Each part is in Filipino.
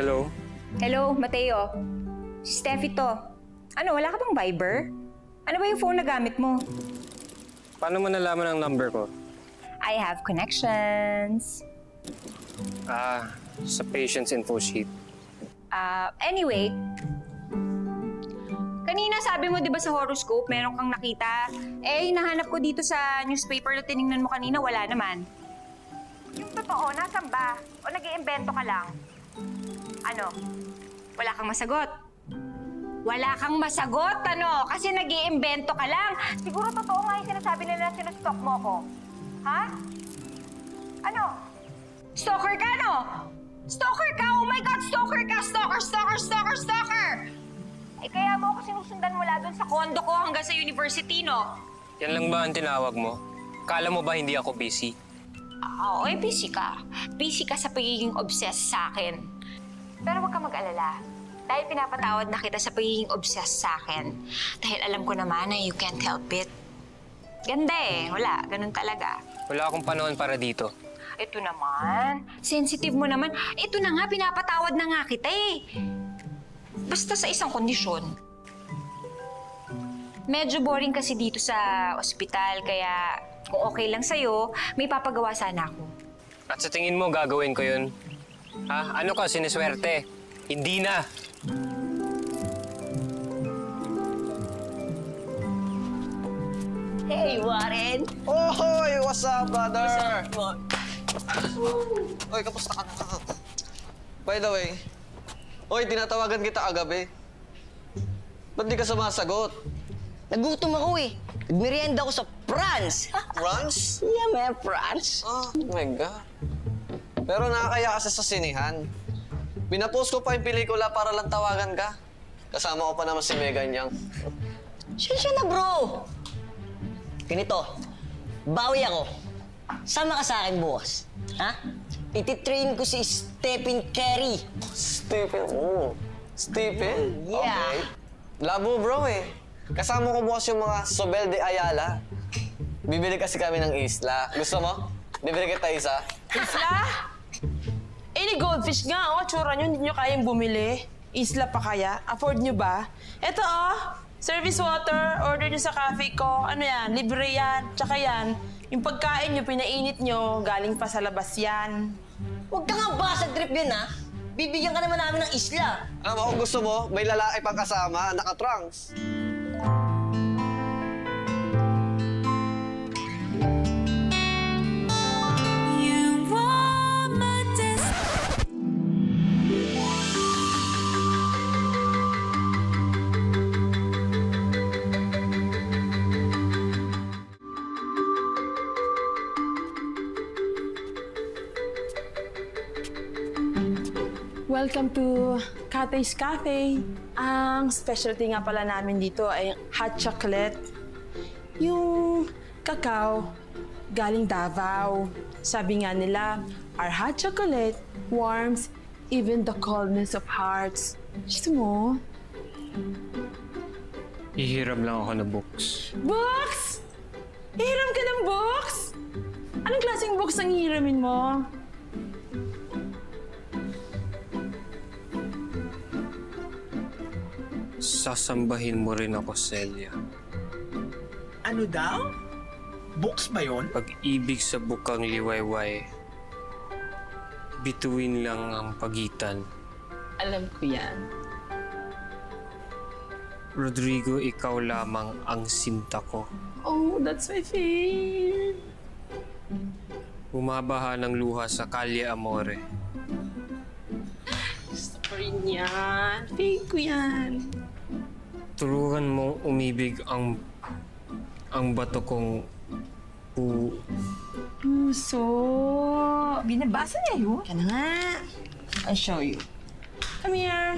Hello? Hello, Mateo. Si Steffi to. Ano, wala ka bang Viber? Ano ba yung phone na gamit mo? Paano mo nalaman ang number ko? I have connections. Sa patient's info sheet. Anyway, kanina sabi mo 'di ba sa horoscope meron kang nakita? Eh, hinahanap ko dito sa newspaper na tiningnan mo kanina, wala naman. Yung totoo, nasan ba? O nag-iimbento ka lang? Ano? Wala kang masagot? Wala kang masagot, ano? Kasi nag-iimbento ka lang. Siguro totoo nga yung sinasabi nila na sinustok mo ko. Ha? Ano? Stalker ka, no? Stalker ka! Oh my God! Stalker ka! Stalker! Stalker! Stalker! Stalker! Eh, kaya mo ako sinusundan mula doon sa condo ko hanggang sa university, no? Yan lang ba ang tinawag mo? Kala mo ba hindi ako busy? Oo, busy ka. Busy ka sa pagiging obsessed sa akin. Pero huwag ka mag-alala. Dahil pinapatawad na kita sa pagiging obsessed sa akin. Dahil alam ko naman na you can't help it. Ganda eh. Wala. Ganun talaga. Wala akong panahon para dito. Ito naman. Sensitive mo naman. Ito na nga. Pinapatawad na nga kita eh. Basta sa isang kondisyon. Medyo boring kasi dito sa ospital. Kaya kung okay lang sa'yo, may papagawa sana ako. At sa tingin mo, gagawin ko yun? Ha? Ano ka, siniswerte? Hindi na! Hey, Warren! Oh, hoy! What's up, brother? Oy, kamusta ka na? By the way, oy, tinatawagan kita kagabi. Ba't di ka sumasagot? Nagutom ako eh. Nagmerienda ako sa France. France? Yeah, man, France. Oh my God. Pero nakakaya kasi sa sinihan. Pinapost ko pa yung pelikula para lang tawagan ka. Kasama ko pa naman si Megan Yang. Siya na, bro. Ganito, bawi ako. Sama ka sa akin bukas. Ha? Ititrain ko si Stephen Curry. Stephen? Oh. Stephen? Yeah. Okay. Labo, bro eh. Kasama ko bukas yung mga Sobel de Ayala. Bibili kasi kami ng isla. Gusto mo? Bibili kita isa. Isla? Eh, ni goldfish nga, oh. Tsura nyo, hindi nyo kayang bumili. Isla pa kaya? Afford nyo ba? Eto, oh. Service water, order nyo sa cafe ko. Ano yan? Libre yan. Tsaka yan, yung pagkain nyo, pinainit nyo, galing pa sa labas yan. Huwag ka nga basa trip yun, ha? Bibigyan ka naman namin ng isla. Alam mo, kung gusto mo, may lalaki pang kasama, naka-trunks. Welcome to Katay's Cafe. Ang specialty nga pala namin dito ay hot chocolate. Yung cacao galing Davao. Sabi nga nila, our hot chocolate warms even the coldness of hearts. Gusto mo? Hihiram lang ako ng books. Books? Hiram ka ng books? Anong klaseng books ang hihiramin mo? Sasambahin mo rin ako, Celia. Ano daw? Books ba yun? Pag-ibig sa bukang liwayway, bituin lang ang pagitan. Alam ko yan. Rodrigo, ikaw lamang ang sinta ko. Oh, that's my fave. Bumabaha ng luha sa Kalye Amore. Gusto ko rin yan. Fave ko yan. Turuan mong umibig ang bato kong Puso. Binabasa niya yun? Yan na nga. I'll show you. Come here.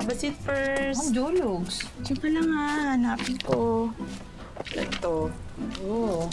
Have a seat first. Ang jologs. Diyan ka lang ha. Hanapin ko. Ito. Oh.